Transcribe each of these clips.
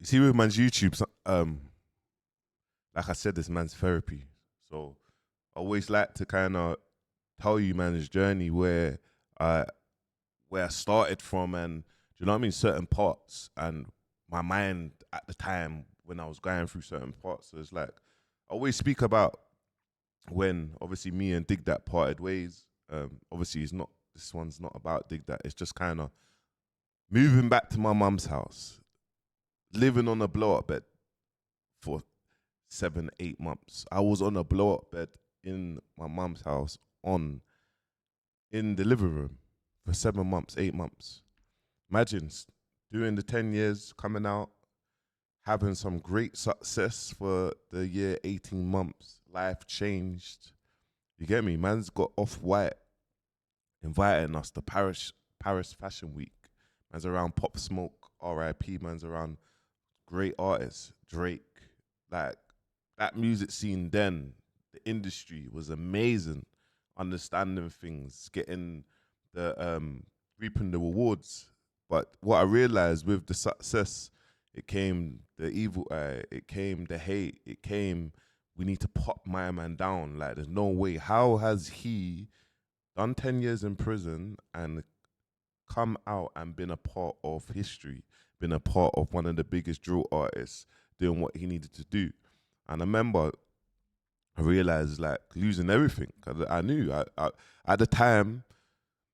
see with man's YouTube, like I said, this man's therapy. So I always like to kind of tell you man's journey I where I started from, and do you know what I mean, certain parts, and my mind at the time when I was going through certain parts. So it's like I always speak about when obviously me and Dig That parted ways. Obviously it's not, this one's not about Dig That. It's just kind of moving back to my mum's house, living on a blow up bed for 7, 8 months. I was on a blow up bed in my mum's house on in the living room for 7 months, 8 months. Imagine doing the 10 years, coming out, having some great success for the year 18 months. Life changed. You get me? Man's got Off White inviting us to Paris Fashion Week. Man's around Pop Smoke, R.I.P. Man's around great artists, Drake. Like that music scene then, the industry was amazing. Understanding things, getting the reaping the rewards. But what I realized with the success, it came the evil eye, it came the hate, it came we need to pop my man down. Like there's no way. How has he done 10 years in prison and come out and been a part of history, been a part of one of the biggest drill artists doing what he needed to do? And I remember I realized like losing everything. I knew at the time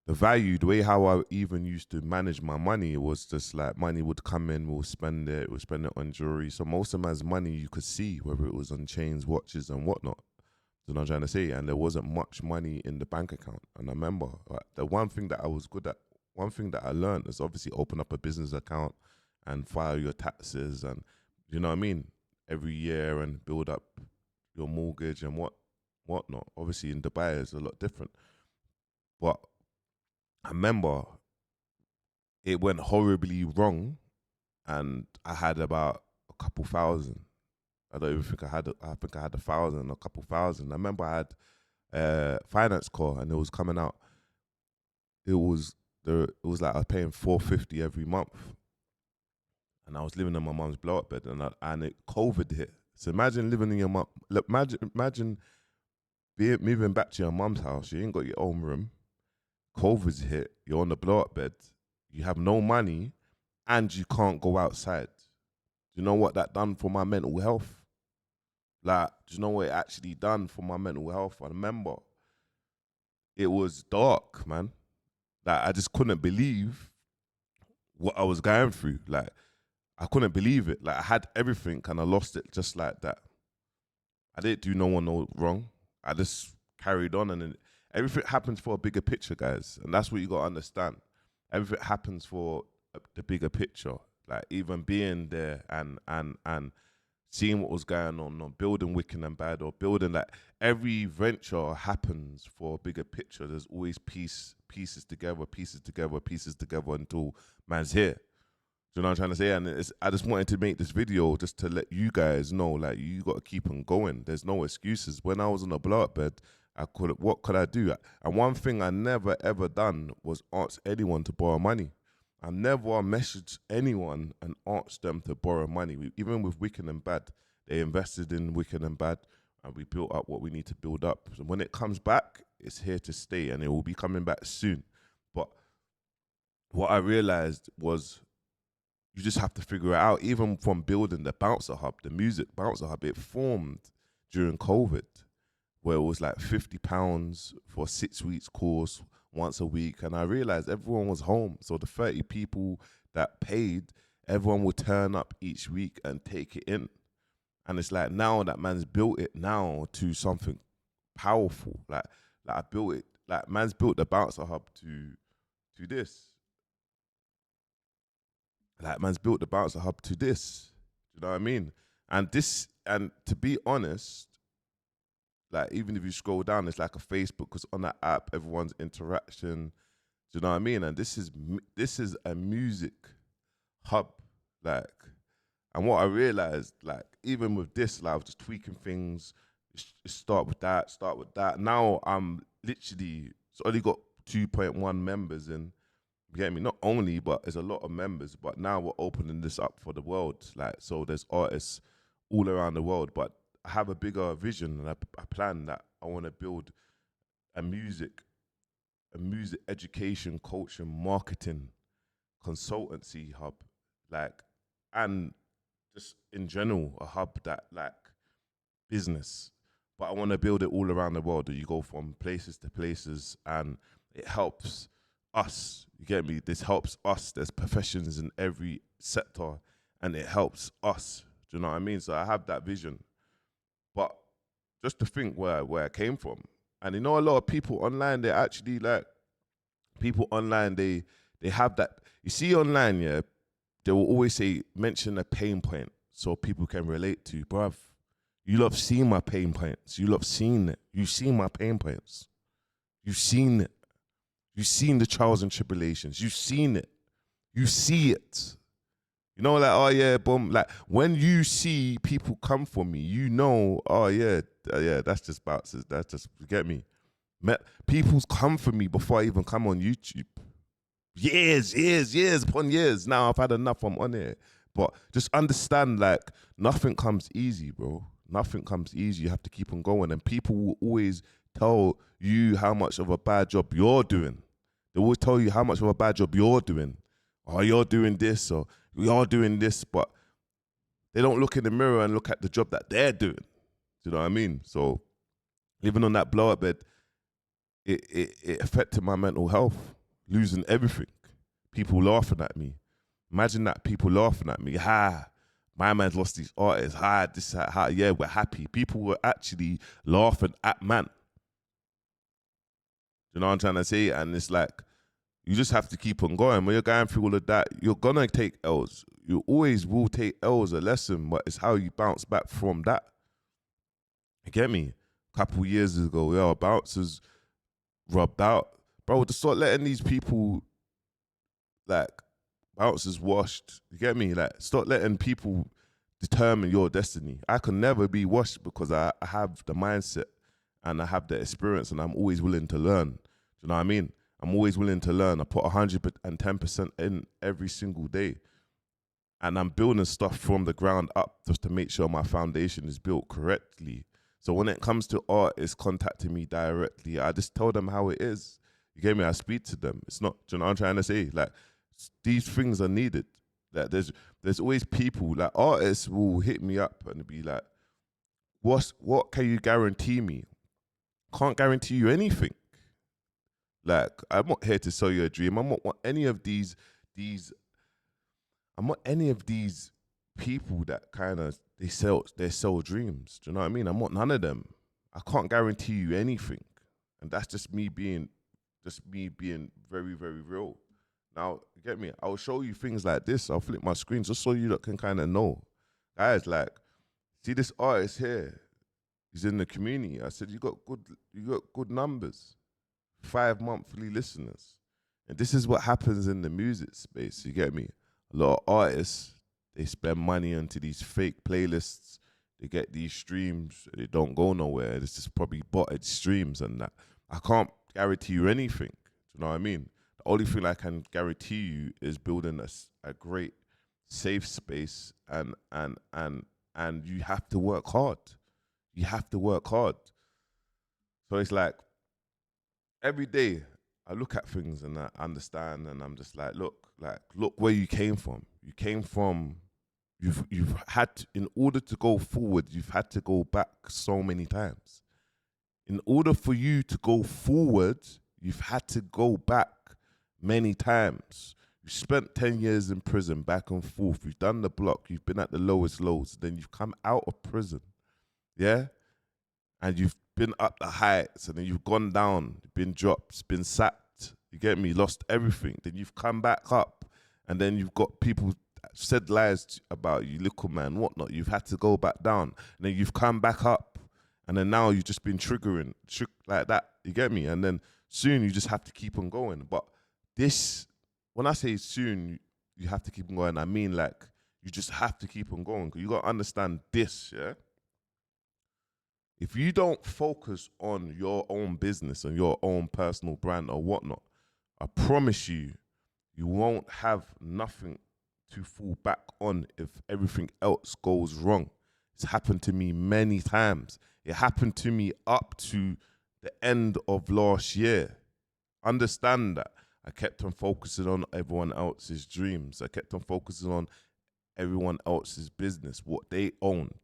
the value, the way how I even used to manage my money was just like money would come in, we'll spend it on jewelry. So most of man's money you could see, whether it was on chains, watches, and whatnot. You know what I'm trying to say? And there wasn't much money in the bank account. And I remember like, the one thing that I was good at, one thing that I learned is obviously open up a business account and file your taxes and you know what I mean, every year and build up your mortgage and whatnot. Obviously in Dubai it's a lot different. But I remember it went horribly wrong and I had about a couple thousand. I don't even think I think I had 1,000, a couple thousand. I remember I had a finance car and it was coming out. It was like I was paying 450 every month. And I was living in my mum's blow up bed and it COVID hit. So imagine living in your mum. Look, imagine moving back to your mum's house. You ain't got your own room. COVID's hit. You're on the blow up bed. You have no money, and you can't go outside. Do you know what that done for my mental health? Like, do you know what it actually done for my mental health? I remember it was dark, man. Like, I just couldn't believe what I was going through. Like, I couldn't believe it. Like, I had everything and I lost it just like that. I didn't do no one no wrong. I just carried on, and then everything happens for a bigger picture, guys. And that's what you got to understand. Everything happens for the bigger picture. Like even being there and seeing what was going on, or building Wicked and Bad, or building like every venture happens for a bigger picture. There's always pieces together, pieces together until man's here. Do you know what I'm trying to say? And I just wanted to make this video just to let you guys know, like, you got to keep on going. There's no excuses. When I was on a blow-up bed, what could I do? And one thing I never, ever done was ask anyone to borrow money. I never messaged anyone and asked them to borrow money. Even with Wicked and Bad, they invested in Wicked and Bad, and we built up what we need to build up. So when it comes back, it's here to stay, and it will be coming back soon. But what I realized was you just have to figure it out. Even from building the Bouncer Hub, the music Bouncer Hub, it formed during COVID, where it was like £50 for a 6 weeks course once a week. And I realized everyone was home. So the 30 people that paid, everyone would turn up each week and take it in. And it's like now that man's built it now to something powerful. Like I built it, like man's built the Bouncer Hub to this. Like man's built the Bouncer Hub to this. Do you know what I mean? And to be honest, like even if you scroll down, it's like a Facebook, because on that app, everyone's interaction. Do you know what I mean? And this is a music hub, like. And what I realized, like, even with this, like, I was just tweaking things. Start with that. Now I'm literally, it's only got 2.1 members in. You get me? Not only, but there's a lot of members. But now we're opening this up for the world. Like, so there's artists all around the world. But I have a bigger vision and a plan that I want to build a music, a music education, culture, marketing consultancy hub, like, and just in general a hub that like business. But I want to build it all around the world. That you go from places to places, and it helps us. You get me? This helps us. There's professions in every sector, and it helps us. Do you know what I mean? So I have that vision, but just to think where I came from, and you know, a lot of people online, they actually like people online. They have that. You see online, yeah. They will always say mention a pain point so people can relate to. Bruv, you love seen my pain points. You love seen it. You seen my pain points. You seen it. You seen the trials and tribulations. You seen it. You see it. You know, like, oh yeah, boom. Like when you see people come for me, you know, oh yeah, yeah, that's just bounces. That's just, you get me. People's come for me before I even come on YouTube. Years upon years. Now I've had enough. I'm on it. But just understand, like, nothing comes easy, bro. Nothing comes easy. You have to keep on going. And people will always tell you how much of a bad job you're doing. They will tell you how much of a bad job you're doing. Oh, you're doing this, or you're doing this, but they don't look in the mirror and look at the job that they're doing. Do you know what I mean? So living on that blow up bed, it affected my mental health, losing everything. People laughing at me. Imagine that, people laughing at me. Ha, my man's lost these artists. Ha, this, ha, yeah, we're happy. People were actually laughing at man. You know what I'm trying to say? And it's like, you just have to keep on going. When you're going through all of that, you're gonna take L's. You always will take L's a lesson, but it's how you bounce back from that. You get me? A couple years ago, yo, bouncers rubbed out. Bro, to start letting these people, like, bouncers washed. You get me? Like, stop letting people determine your destiny. I can never be washed because I have the mindset and I have the experience, and I'm always willing to learn. Do you know what I mean? I'm always willing to learn. I put 110% in every single day. And I'm building stuff from the ground up just to make sure my foundation is built correctly. So when it comes to artists contacting me directly, I just tell them how it is. You get me? I speak to them. It's not, do you know what I'm trying to say? Like, these things are needed. Like, there's always people, like, artists will hit me up and be like, what can you guarantee me? Can't guarantee you anything. Like, I'm not here to sell you a dream. I'm not any of these I'm not any of these people that kind of they sell dreams. Do you know what I mean? I'm not none of them. I can't guarantee you anything. And that's just me being very, very real. Now, you get me? I'll show you things like this. I'll flip my screen just so you lot can kind of know. Guys, like, see this artist here? He's in the community. I said, you got good numbers. 5 monthly listeners. And this is what happens in the music space. You get me? A lot of artists, they spend money onto these fake playlists. They get these streams. They don't go nowhere. This is probably botted streams and that. I can't guarantee you anything. Do you know what I mean? The only thing I can guarantee you is building a great safe space, and you have to work hard. You have to work hard. So it's like, every day I look at things and I understand, and I'm just like, look where you came from. You came from, you've had to, in order to go forward, you've had to go back so many times. In order for you to go forward, you've had to go back many times. You spent 10 years in prison, back and forth. You've done the block. You've been at the lowest lows. Then you've come out of prison, yeah? And you've been up the heights, and then you've gone down, been dropped, been sacked. You get me? Lost everything. Then you've come back up, and then you've got people that said lies about you, little man, whatnot. You've had to go back down, and then you've come back up, and then now you've just been triggering like that. You get me? And then soon you just have to keep on going. But this, when I say soon you have to keep on going, I mean, like, you just have to keep on going. You got to understand this, yeah? If you don't focus on your own business and your own personal brand or whatnot, I promise you, you won't have nothing to fall back on if everything else goes wrong. It's happened to me many times. It happened to me up to the end of last year. Understand that. I kept on focusing on everyone else's dreams. I kept on focusing on everyone else's business, what they owned.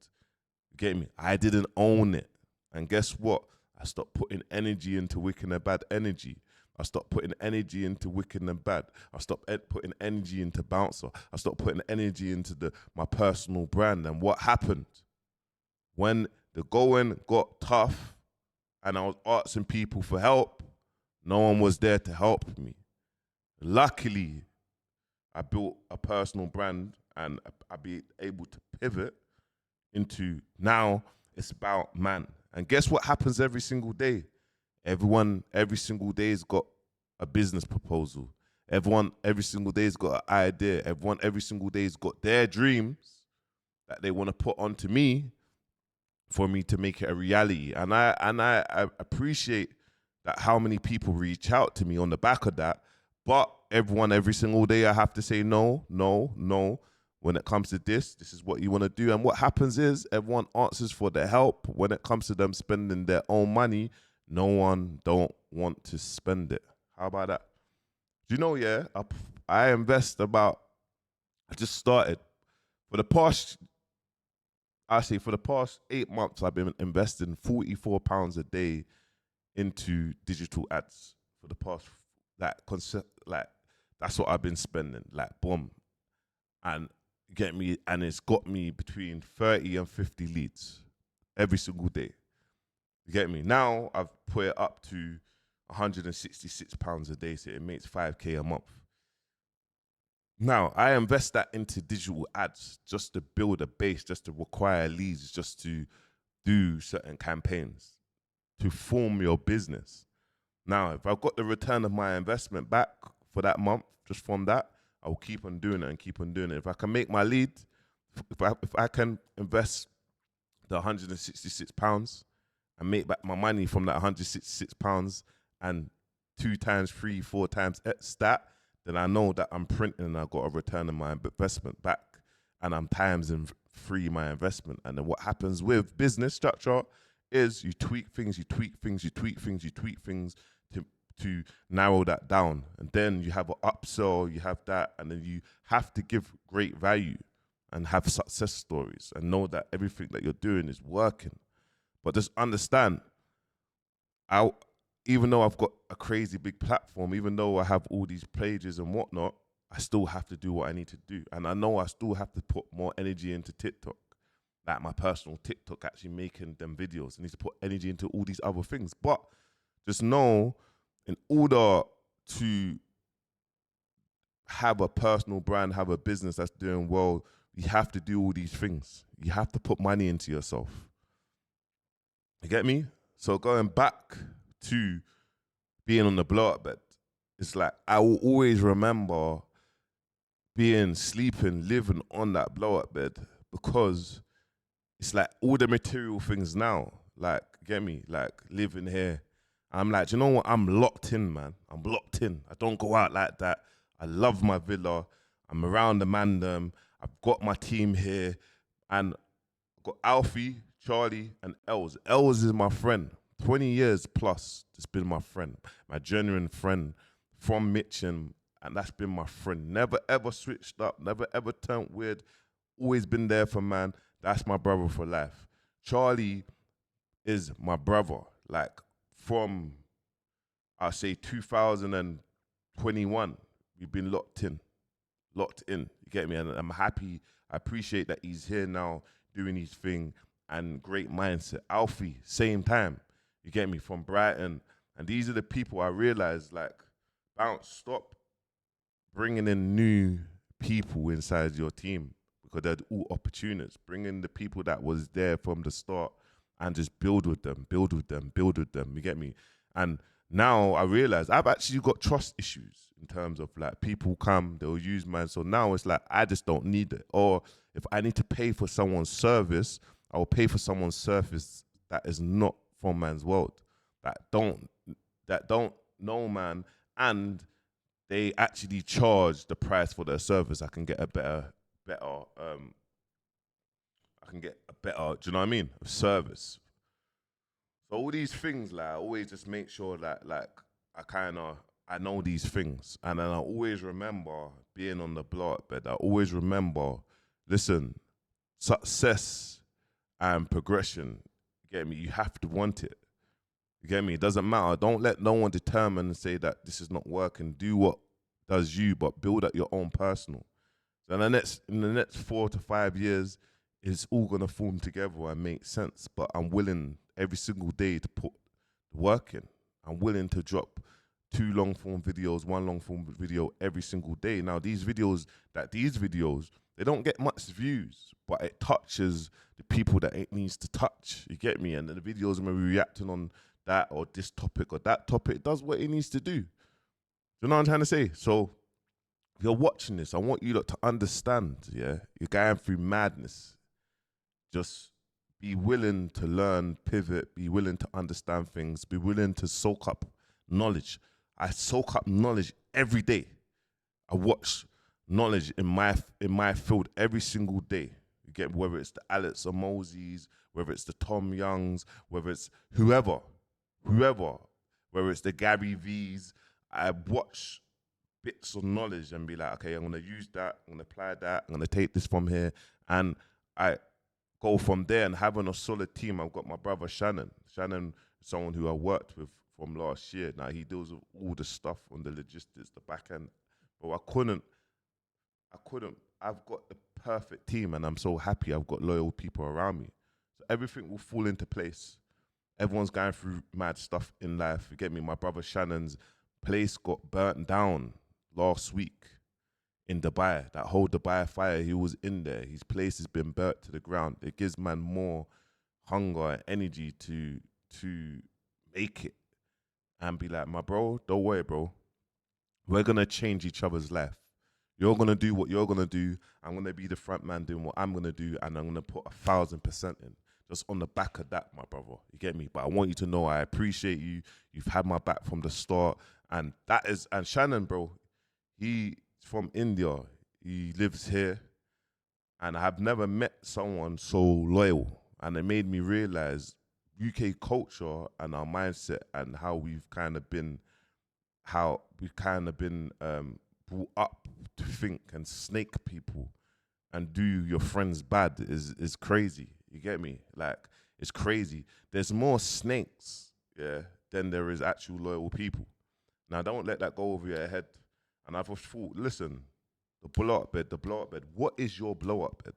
You get me? I didn't own it. And guess what? I stopped putting energy into wicked and bad energy. I stopped putting energy into wicked and bad. I stopped putting energy into bouncer. I stopped putting energy into my personal brand. And what happened? When the going got tough and I was asking people for help, no one was there to help me. Luckily, I built a personal brand and I be able to pivot into now it's about man. And guess what happens every single day? Everyone every single day has got a business proposal. Everyone every single day has got an idea. Everyone every single day has got their dreams that they want to put onto me for me to make it a reality. And I appreciate that how many people reach out to me on the back of that. But everyone every single day I have to say no, no, no. When it comes to this is what you want to do. And what happens is everyone answers for their help. When it comes to them spending their own money, no one don't want to spend it. How about that? Do you know, yeah, I invest about, I just started. For the past 8 months, I've been investing £44 a day into digital ads. For the past, that's what I've been spending, boom. And get me, and it's got me between 30 and 50 leads every single day. You get me? Now I've put it up to £166 a day, so it makes 5k a month. Now I invest that into digital ads just to build a base, just to acquire leads, just to do certain campaigns, to form your business. Now, if I've got the return of my investment back for that month, just from that, I'll keep on doing it and keep on doing it. If I can make my lead, if I can invest the £166 and make back my money from that £166 and 2 times, 3, 4 times that, then I know that I'm printing and I got a return of my investment back, and I'm times and free my investment. And then what happens with business structure is you tweak things to narrow that down. And then you have an upsell, you have that, and then you have to give great value and have success stories and know that everything that you're doing is working. But just understand, even though I've got a crazy big platform, even though I have all these pages and whatnot, I still have to do what I need to do. And I know I still have to put more energy into TikTok, like my personal TikTok, actually making them videos. I need to put energy into all these other things. But just know, in order to have a personal brand, have a business that's doing well, you have to do all these things. You have to put money into yourself. You get me? So going back to being on the blow-up bed, it's like I will always remember sleeping, living on that blow-up bed, because it's like all the material things now, like, get me, like living here. I'm like, you know what? I'm locked in, man. I'm locked in. I don't go out like that. I love my villa. I'm around the mandem. I've got my team here. And I've got Alfie, Charlie, and Els. Els is my friend. 20 years plus, it's been my friend. My genuine friend from Mitcham. And that's been my friend. Never, ever switched up. Never, ever turned weird. Always been there for man. That's my brother for life. Charlie is my brother. Like, from, I'll say, 2021, we've been locked in. You get me? And I'm happy. I appreciate that he's here now doing his thing, and great mindset. Alfie, same time. You get me? From Brighton. And these are the people I realized, like, bounce, stop bringing in new people inside your team, because they're all opportunists. Bring in the people that was there from the start and just build with them. You get me? And now I realize I've actually got trust issues in terms of, like, people come, they'll use mine. So now it's like, I just don't need it. Or if I need to pay for someone's service, I will pay for someone's service that is not from man's world, that don't know man, and they actually charge the price for their service, I can get a better I can get a better, do you know what I mean, service. So all these things, like, I always just make sure that, like, I know these things, and then I always remember being on the block bed. I always remember, listen, success and progression. You get me? You have to want it. You get me? It doesn't matter. Don't let no one determine and say that this is not working. Do what does you, but build up your own personal. So in the next 4 to 5 years, it's all gonna form together and make sense. But I'm willing every single day to put the work in. I'm willing to drop 2 long form videos, 1 long form video every single day. Now these videos, they don't get much views, but it touches the people that it needs to touch. You get me? And the videos when we're reacting on that or this topic or that topic, it does what it needs to do. Do you know what I'm trying to say? So if you're watching this, I want you lot to understand, yeah, you're going through madness. Just be willing to learn, pivot, be willing to understand things, be willing to soak up knowledge. I soak up knowledge every day. I watch knowledge in my field every single day. You get, whether it's the Alex Mosey's, whether it's the Tom Youngs, whether it's whoever, whether it's the Gary V's. I watch bits of knowledge and be like, okay, I'm gonna use that, I'm gonna apply that, I'm gonna take this from here, and I go from there. And having a solid team, I've got my brother Shannon. Shannon, someone who I worked with from last year. Now he deals with all the stuff on the logistics, the back end. But I couldn't. I've got the perfect team, and I'm so happy I've got loyal people around me. So everything will fall into place. Everyone's going through mad stuff in life. You get me? My brother Shannon's place got burnt down last week in Dubai. That whole Dubai fire, he was in there. His place has been burnt to the ground. It gives man more hunger and energy to make it and be like, my bro, don't worry, bro. We're going to change each other's life. You're going to do what you're going to do. I'm going to be the front man doing what I'm going to do, and I'm going to put 1,000% in. Just on the back of that, my brother. You get me? But I want you to know I appreciate you. You've had my back from the start. And Shannon, bro, he's from India. He lives here. And I have never met someone so loyal. And it made me realize UK culture and our mindset and how we've kind of been brought up to think and snake people and do your friends bad is crazy. You get me? Like, it's crazy. There's more snakes, yeah, than there is actual loyal people. Now, don't let that go over your head. And I've thought, listen, the blow-up bed. What is your blow-up bed?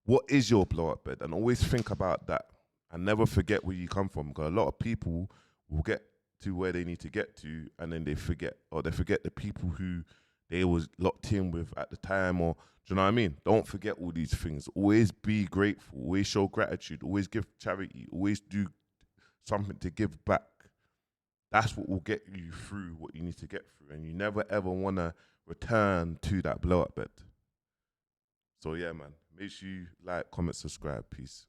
What is your blow-up bed? And always think about that. And never forget where you come from. Because a lot of people will get to where they need to get to, and then they forget. Or they forget the people who they was locked in with at the time. Or, do you know what I mean? Don't forget all these things. Always be grateful. Always show gratitude. Always give charity. Always do something to give back. That's what will get you through what you need to get through. And you never, ever want to return to that blow-up bed. So, yeah, man. Make sure you like, comment, subscribe. Peace.